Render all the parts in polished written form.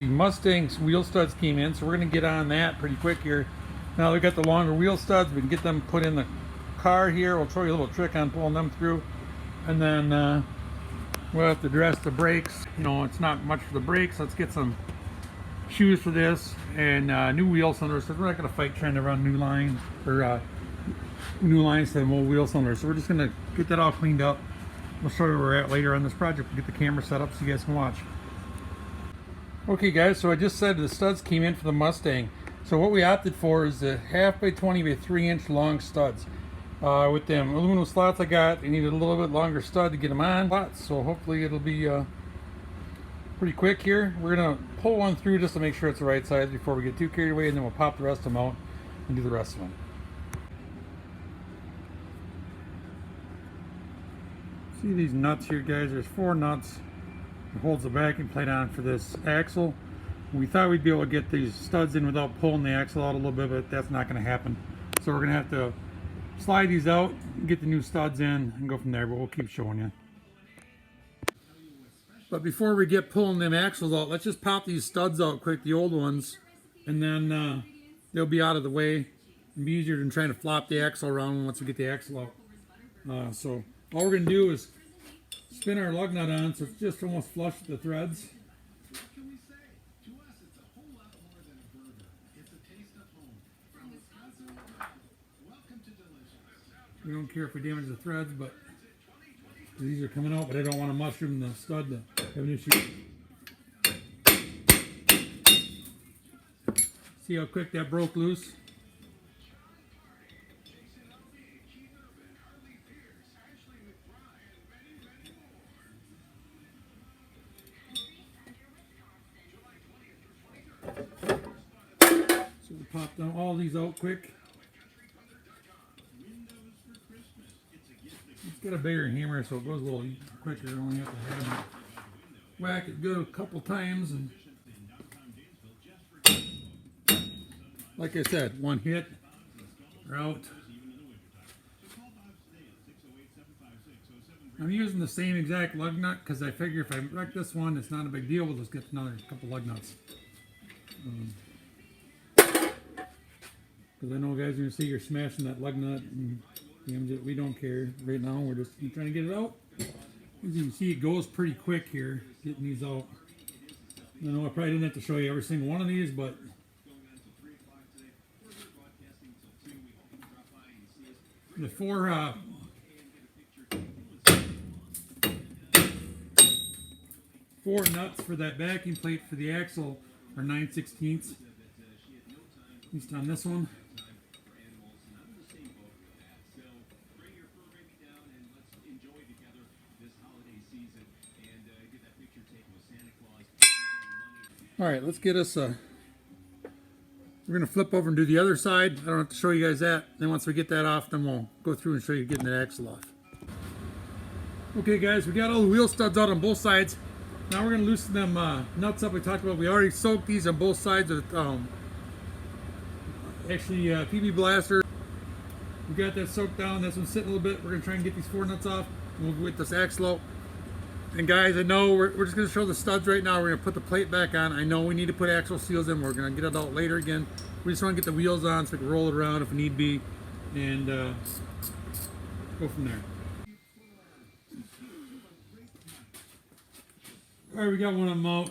The Mustang's wheel studs came in, so we're going to get on that pretty quick here. Now we got the longer wheel studs. We can get them put in the car here. We'll show you a little trick on pulling them through, and then we'll have to address the brakes. You know, it's not much for the brakes. Let's get some shoes for this and new wheel cylinders, because we're not going to fight trying to run new lines or new lines to the old wheel cylinders. So we're just going to get that all cleaned up. We'll show you where we're at later on this project. We'll get the camera set up so you guys can watch. Okay guys, so I just said the studs came in for the Mustang. So what we opted for is the 1/2 by 20 by 3 inch long studs. With them aluminum slots I got, I needed a little bit longer stud to get them on. So hopefully it'll be pretty quick here. We're gonna pull one through just to make sure it's the right size before we get too carried away, and then we'll pop the rest of them out and do the rest of them. See these nuts here, guys? There's 4 nuts. It holds the backing plate on for this axle. We thought we'd be able to get these studs in without pulling the axle out a little bit, but that's not going to happen. So we're going to have to slide these out, get the new studs in, and go from there, but we'll keep showing you. But before we get pulling them axles out, let's just pop these studs out quick, the old ones, and then they'll be out of the way. It'll be easier than trying to flop the axle around once we get the axle out. So all we're going to do is spin our lug nut on so it's just almost flush with the threads. We don't care if we damage the threads, but these are coming out, but I don't want to mushroom the stud to have an issue. See how quick that broke loose? So we pop down all these out quick. It's got a bigger hammer, so it goes a little quicker. You only have to have it whack it good a couple times, and like I said, one hit, they're out. I'm using the same exact lug nut because I figure if I wreck this one, it's not a big deal. We'll just get another couple lug nuts. Because I know guys are going to see you're smashing that lug nut and damage it. We don't care. Right now we're just trying to get it out. As you can see, it goes pretty quick here, getting these out. I know I probably didn't have to show you every single one of these, but the four nuts for that backing plate for the axle are 9/16, at least on this one. All right, let's get us we're going to flip over and do the other side. I don't have to show you guys that. Then once we get that off, then we'll go through and show you getting that axle off. Okay guys, we got all the wheel studs out on both sides. Now we're going to loosen them nuts up we talked about. We already soaked these on both sides with PB Blaster. We got that soaked down. This one's sitting a little bit. We're going to try and get these 4 nuts off, and we'll get this axle out. And guys, I know we're just going to show the studs right now. We're going to put the plate back on. I know we need to put axle seals in. We're going to get it out later again. We just want to get the wheels on so we can roll it around if need be, and go from there. All right, we got one of them out.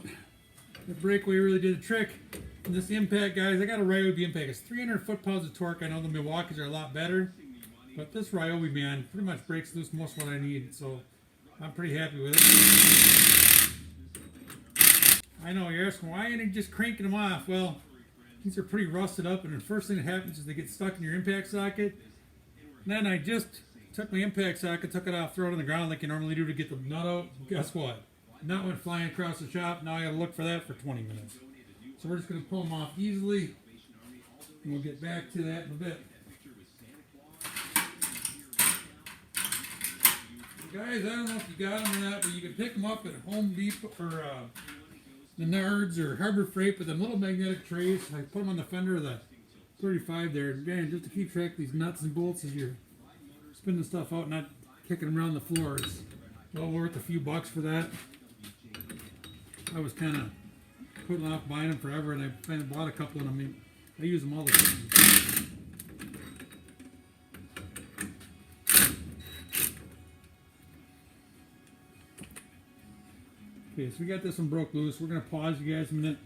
The breakaway really did the trick. And this impact, guys, I got a Ryobi impact. It's 300 foot-pounds of torque. I know the Milwaukees are a lot better, but this Ryobi, man, pretty much breaks loose most of what I need. So I'm pretty happy with it. I know you're asking, why ain't you just cranking them off? Well, these are pretty rusted up, and the first thing that happens is they get stuck in your impact socket. And then I just took my impact socket, took it off, throw it on the ground like you normally do to get the nut out. Guess what? The nut went flying across the shop. Now I gotta look for that for 20 minutes. So we're just gonna pull them off easily, and we'll get back to that in a bit. Guys, I don't know if you got them or not, but you can pick them up at Home Depot or Menards or Harbor Freight with them little magnetic trays. I put them on the fender of the 35 there, again, just to keep track of these nuts and bolts as you're spinning stuff out, not kicking them around the floor. It's well worth a few bucks for that. I was kind of putting off buying them forever, and I finally bought a couple of them. I use them all the time. Okay, so we got this one broke loose. We're going to pause you guys a minute.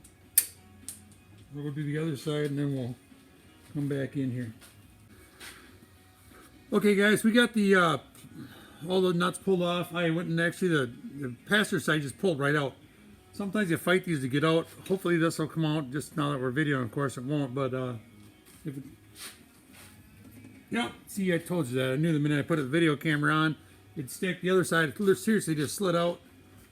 We'll go do the other side, and then we'll come back in here. Okay, guys, we got the all the nuts pulled off. I went and actually the passenger side just pulled right out. Sometimes you fight these to get out. Hopefully this will come out just now that we're videoing. Of course it won't, but if it, yeah, see, I told you that. I knew the minute I put the video camera on, it'd stick. The other side seriously just slid out.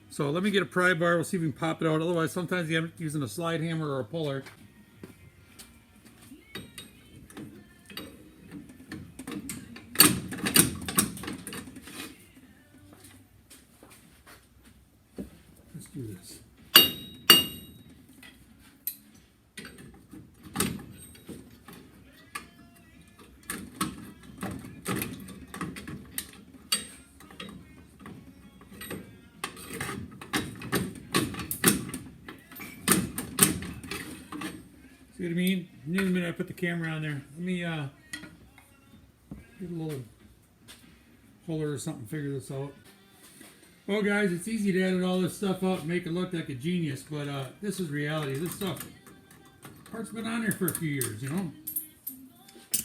So let me get a pry bar. We'll see if we can pop it out. Otherwise, sometimes you end up using a slide hammer or a puller. Let's do this. See what I mean? In a minute I put the camera on there. Let me get a little puller or something, figure this out. Well guys, it's easy to edit all this stuff up and make it look like a genius, but this is reality. This stuff, part's been on there for a few years, you know? So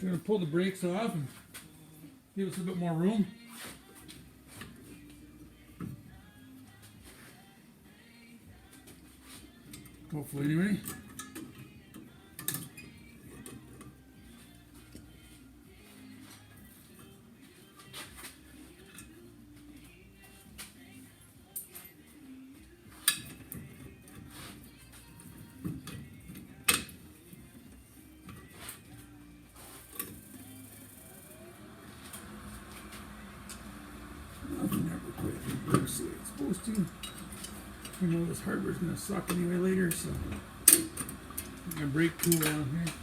we're going to pull the brakes off and give us a bit more room. Hopefully, anyway. Nothing ever quite works the way it's supposed to. You know this hardware's going to suck anyway later, so I'm going to brake tool on here.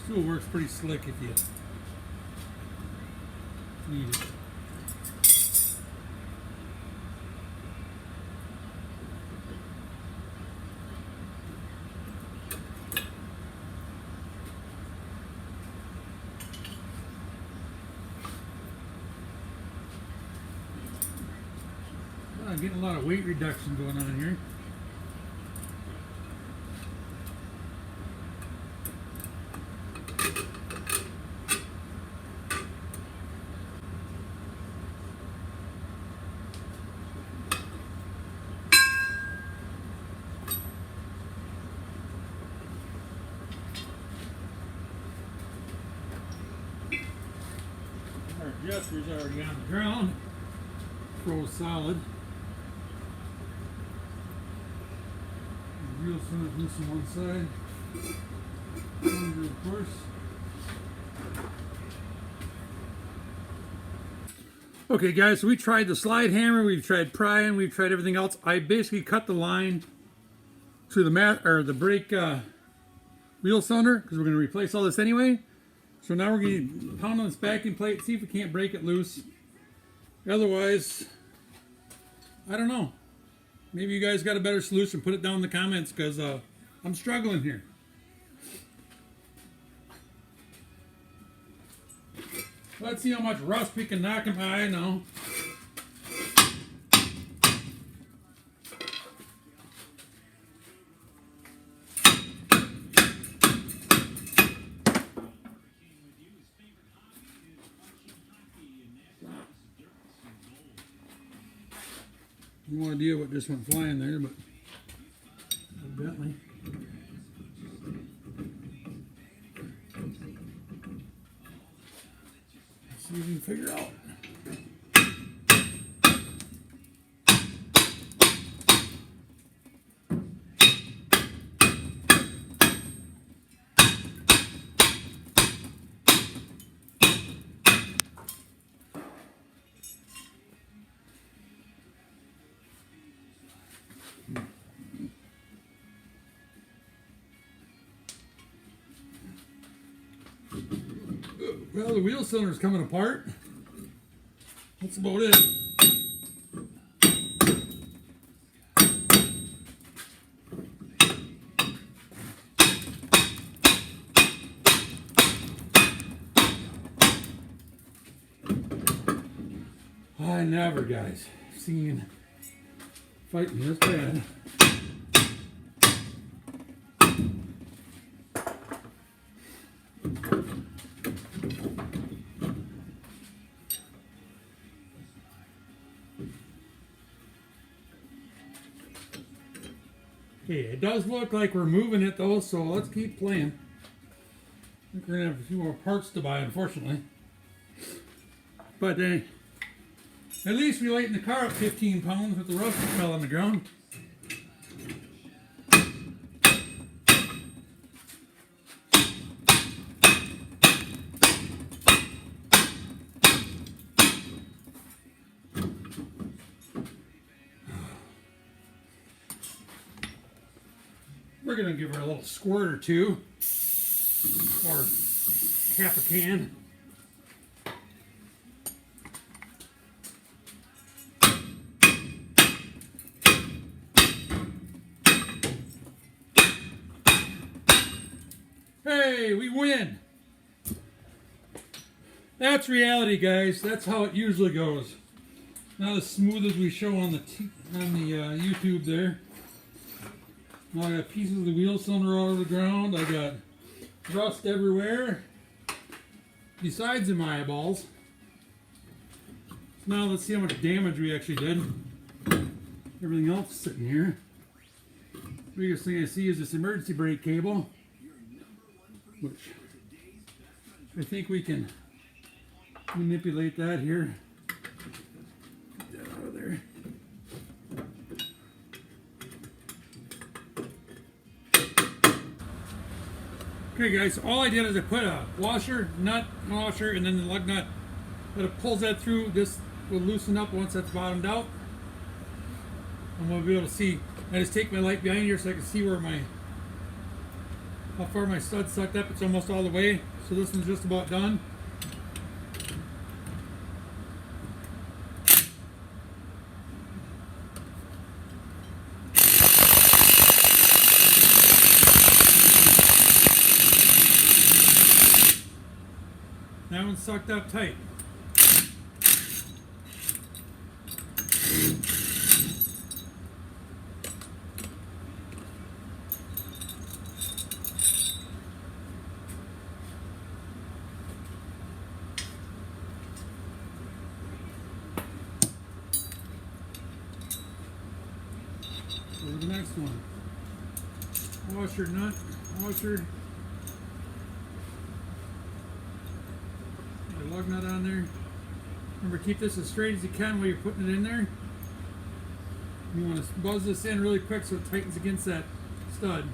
Tool works pretty slick if you need it. I'm getting a lot of weight reduction going on here. Our adjuster's already on the ground. Froze solid. The wheel's going to loose on one side. Under, of course. Okay, guys, so we tried the slide hammer, we've tried prying, we've tried everything else. I basically cut the line to the brake wheel cylinder because we're going to replace all this anyway. So now we're going to pound on this backing plate, see if we can't break it loose. Otherwise, I don't know. Maybe you guys got a better solution. Put it down in the comments because I'm struggling here. Let's see how much rust we can knock him. I know. No idea what just went flying there, but evidently. See if we can figure out. Well, the wheel cylinder's coming apart. That's about it. I never, guys, seen fighting this bad. Okay, it does look like we're moving it though, so let's keep playing. I think we're gonna have a few more parts to buy, unfortunately. But at least we lightened the car up 15 pounds with the rust that fell on the ground. We're gonna give her a little squirt or two, or half a can. Hey, we win. That's reality, guys. That's how it usually goes. Not as smooth as we show on the YouTube there. Now I got pieces of the wheel cylinder all over the ground. I got rust everywhere, besides in my eyeballs. So now let's see how much damage we actually did. Everything else is sitting here. The biggest thing I see is this emergency brake cable, which I think we can manipulate that here. Get that out of there. Okay guys, so all I did is I put a washer, nut, washer, and then the lug nut. But it pulls that through. This will loosen up once that's bottomed out. And we'll be able to see. I just take my light behind here so I can see where how far my stud's sucked up. It's almost all the way. So this one's just about done. That one's sucked up tight. Go to the next one. Washer, nut, washer. Lug nut on there. Remember, keep this as straight as you can while you're putting it in there. You want to buzz this in really quick so it tightens against that stud.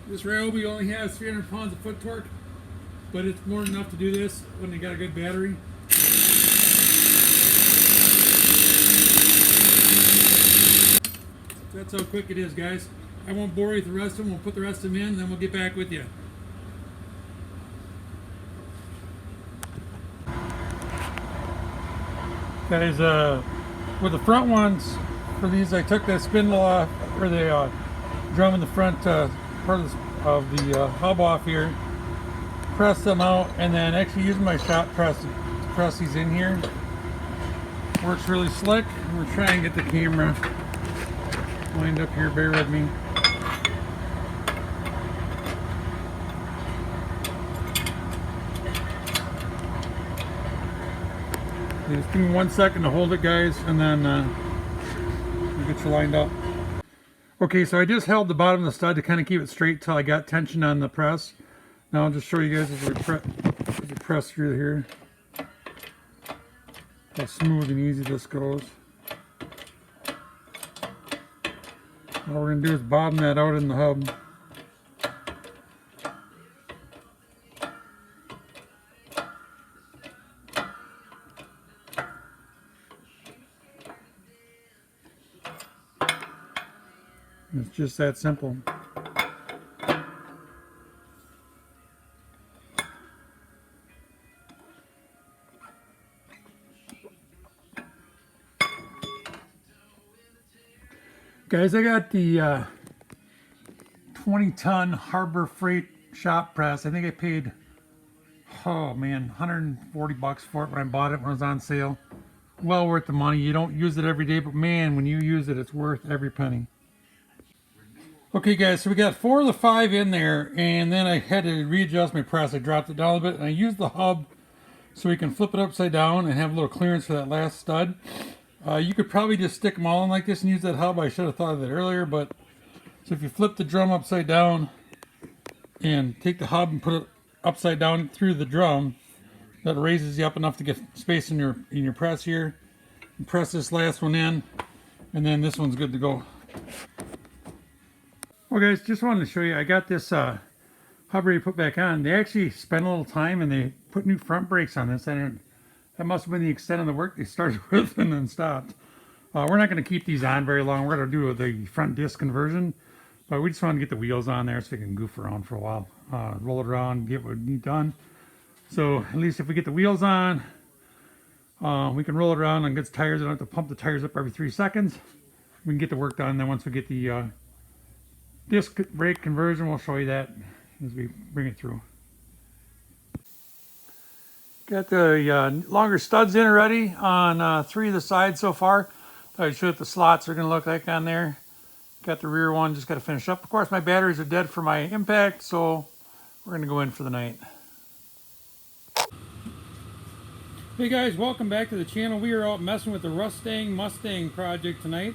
This Ryobi only has 300 pounds of foot torque, but it's more than enough to do this when you got a good battery. That's how quick it is, guys. I won't bore you with the rest of them. We'll put the rest of them in, and then we'll get back with you. Guys, with the front ones, for these I took the spindle off, or the drum in the front part of the hub off here, press them out, and then actually using my shop press to press these in here. Works really slick. We're trying to get the camera lined up here, bear with me. Just give me 1 second to hold it, guys, and then we'll get you lined up. Okay, so I just held the bottom of the stud to kind of keep it straight till I got tension on the press. Now I'll just show you guys as we press through here how smooth and easy this goes. All we're going to do is bottom that out in the hub. It's just that simple. Guys, I got the 20-ton Harbor Freight shop press. I think I paid, oh man, 140 bucks for it when I bought it when it was on sale. Well worth the money. You don't use it every day, but man, when you use it, it's worth every penny. Okay guys, so we got 4 of the 5 in there, and then I had to readjust my press. I dropped it down a bit, and I used the hub so we can flip it upside down and have a little clearance for that last stud. You could probably just stick them all in like this and use that hub. I should have thought of that earlier, but so if you flip the drum upside down and take the hub and put it upside down through the drum, that raises you up enough to get space in your press here. And press this last one in, and then this one's good to go. Well guys, just wanted to show you, I got this hub ready to put back on. They actually spent a little time and they put new front brakes on this, and that must have been the extent of the work they started with and then stopped. We're not going to keep these on very long. We're going to do the front disc conversion, but we just want to get the wheels on there so we can goof around for a while. Roll it around, get what we need done. So at least if we get the wheels on, we can roll it around and get the tires. I don't have to pump the tires up every 3 seconds. We can get the work done. And then once we get the disc brake conversion, we'll show you that as we bring it through. Got the longer studs in already on 3 of the sides so far. Thought I'd show you what the slots are going to look like on there. Got the rear one, just got to finish up. Of course, my batteries are dead for my impact, so we're going to go in for the night. Hey guys, welcome back to the channel. We are out messing with the Rustang Mustang project tonight.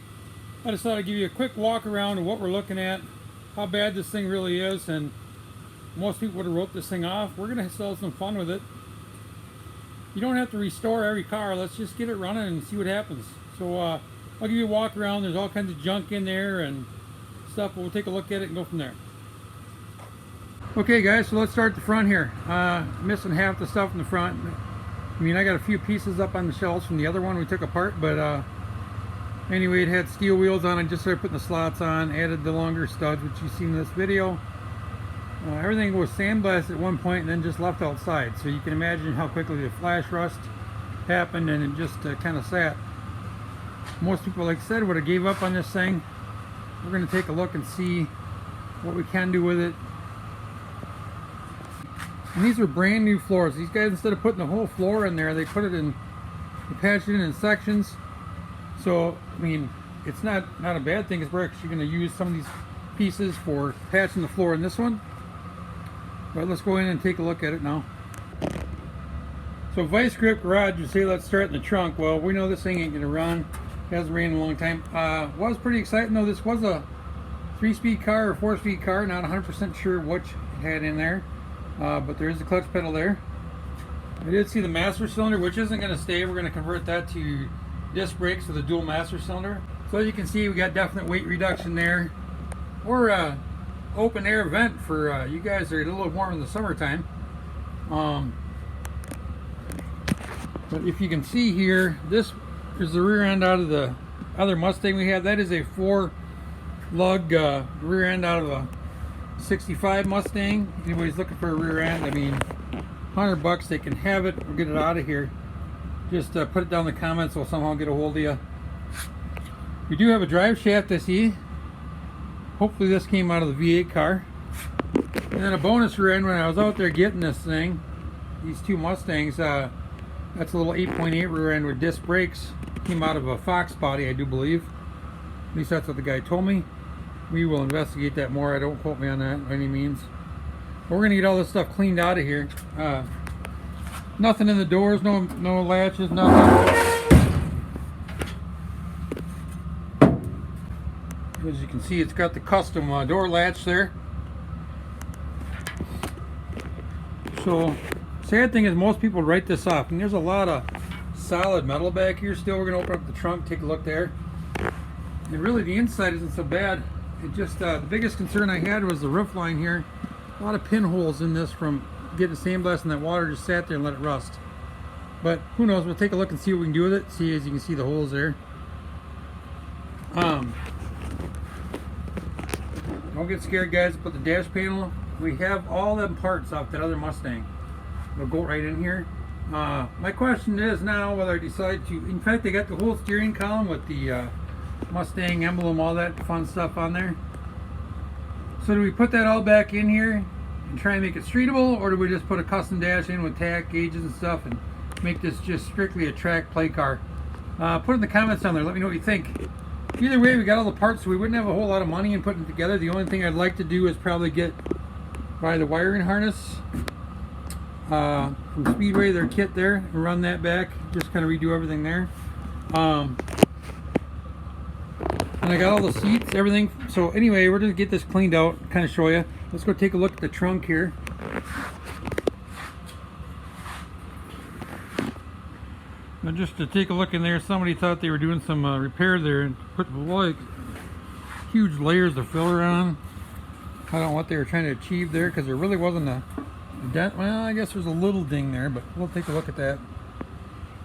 I just thought I'd give you a quick walk around of what we're looking at, how bad this thing really is, and most people would have wrote this thing off. We're going to still have some fun with it. You don't have to restore every car. Let's just get it running and see what happens. So I'll give you a walk around. There's all kinds of junk in there and stuff. We'll take a look at it and go from there. Okay guys, so let's start at the front here. Missing half the stuff in the front. I mean, I got a few pieces up on the shelves from the other one we took apart, but anyway, it had steel wheels on it. Just started putting the slots on, added the longer studs, which you've seen in this video. Everything was sandblasted at one point and then just left outside. So you can imagine how quickly the flash rust happened, and it just kind of sat. Most people, like I said, would have gave up on this thing. We're going to take a look and see what we can do with it. And these are brand new floors. These guys, instead of putting the whole floor in there, they put it in, they patched it in sections. So, I mean, it's not a bad thing, because we're actually going to use some of these pieces for patching the floor in this one. But let's go in and take a look at it now. So vice grip garage, you say let's start in the trunk. Well, we know this thing ain't going to run. It hasn't ran in a long time. Was pretty exciting though. This was a 3-speed car or 4-speed car. Not 100% sure which it had in there. But there is a clutch pedal there. I did see the master cylinder, which isn't going to stay. We're going to convert that to disc brakes with a dual master cylinder. So as you can see, we got definite weight reduction there. We're open air vent for you guys that are a little warm in the summertime. But if you can see here, this is the rear end out of the other Mustang we have. That is a 4-lug rear end out of a 65 Mustang. If anybody's looking for a rear end, I mean, $100 they can have it. We'll get it out of here. Just put it down in the comments, we'll somehow get a hold of you. We do have a drive shaft, I see. Hopefully this came out of the V8 car. And then a bonus rear end when I was out there getting this thing, these 2 Mustangs, that's a little 8.8 rear end with disc brakes. Came out of a Fox body, I do believe. At least that's what the guy told me. We will investigate that more. I don't quote me on that by any means. But we're going to get all this stuff cleaned out of here. Nothing in the doors, no latches, nothing. As you can see, it's got the custom door latch there. So, sad thing is most people write this off, and there's a lot of solid metal back here still. We're going to open up the trunk, take a look there. And really the inside isn't so bad. It just, the biggest concern I had was the roof line here. A lot of pinholes in this from getting sandblasted, and that water just sat there and let it rust. But who knows, we'll take a look and see what we can do with it. See, as you can see the holes there. Don't get scared, guys. Put the dash panel. We have all them parts off that other Mustang. They'll go right in here. My question is now whether I decide to, in fact they got the whole steering column with the Mustang emblem, all that fun stuff on there. So do we put that all back in here and try and make it streetable, or do we just put a custom dash in with tack gauges and stuff and make this just strictly a track play car? Put in the comments down there, let me know what you think. Either way, we got all the parts, so we wouldn't have a whole lot of money in putting it together. The only thing I'd like to do is probably buy the wiring harness from Speedway, their kit there, and run that back. Just kind of redo everything there. And I got all the seats, everything. So anyway, we're going to get this cleaned out, kind of show you. Let's go take a look at the trunk here. Now just to take a look in there, somebody thought they were doing some repair there and put like huge layers of filler on. I don't know what they were trying to achieve there, because there really wasn't a dent. Well, I guess there's a little ding there, but we'll take a look at that.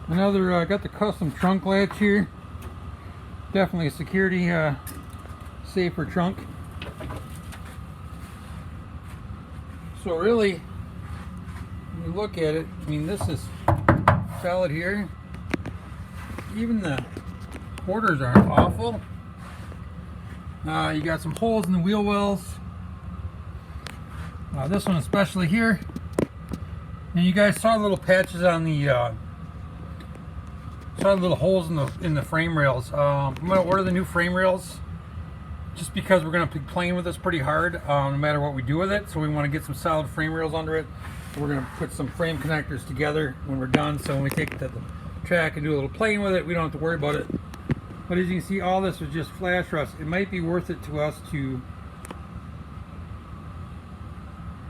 Another, got the custom trunk latch here. Definitely a security safer trunk. So really, when you look at it, I mean, this is solid here. Even the quarters aren't awful. You got some holes in the wheel wells. This one especially here. And you guys saw little patches on the saw little holes in the frame rails. I'm going to order the new frame rails just because we're going to be playing with this pretty hard, no matter what we do with it. So we want to get some solid frame rails under it. We're going to put some frame connectors together when we're done, so when we take it to the track and do a little playing with it, we don't have to worry about it. But as you can see, all this was just flash rust. It might be worth it to us to,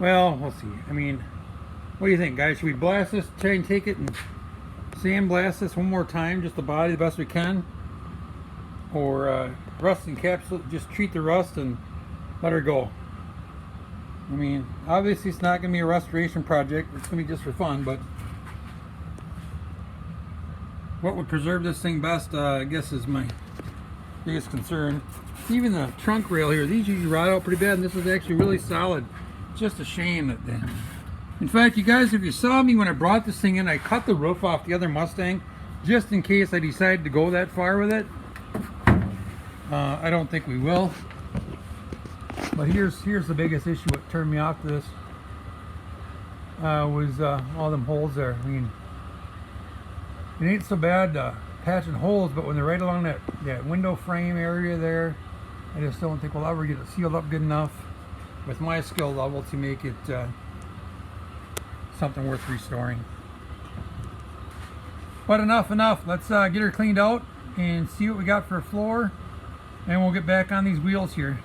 well, we'll see. I mean, what do you think, guys? Should we blast this, try and take it and sandblast this one more time, just the body the best we can? Or rust encapsulate, just treat the rust and let her go? I mean, obviously it's not going to be a restoration project. It's going to be just for fun, but what would preserve this thing best, I guess, is my biggest concern. Even the trunk rail here, these usually rot out pretty bad, and this is actually really solid. It's just a shame that they... In fact, you guys, if you saw me when I brought this thing in, I cut the roof off the other Mustang just in case I decided to go that far with it. I don't think we will. But here's the biggest issue. What turned me off to this was all them holes there. I mean, it ain't so bad patching holes, but when they're right along that window frame area there, I just don't think we'll ever get it sealed up good enough with my skill level to make it something worth restoring. But enough. Let's get her cleaned out and see what we got for a floor, and we'll get back on these wheels here.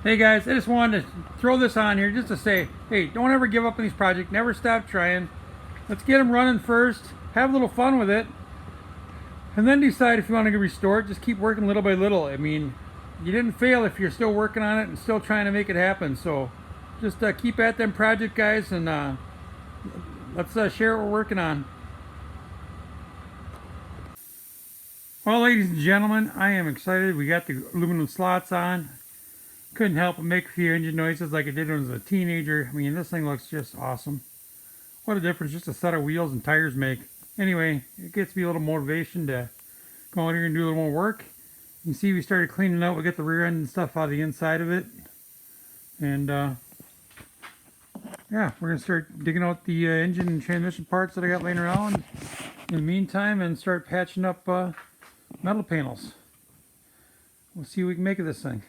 Hey guys, I just wanted to throw this on here just to say, hey, don't ever give up on these projects. Never stop trying. Let's get them running first. Have a little fun with it. And then decide if you want to restore it. Just keep working little by little. I mean, you didn't fail if you're still working on it and still trying to make it happen. So just keep at them project, guys, and let's share what we're working on. Well, ladies and gentlemen, I am excited. We got the aluminum slots on. Couldn't help but make a few engine noises like I did when I was a teenager. I mean, this thing looks just awesome. What a difference just a set of wheels and tires make. Anyway, it gets me a little motivation to go out here and do a little more work. You can see we started cleaning out. We got the rear end and stuff out of the inside of it. And yeah, we're going to start digging out the engine and transmission parts that I got laying around in the meantime, and start patching up metal panels. We'll see what we can make of this thing.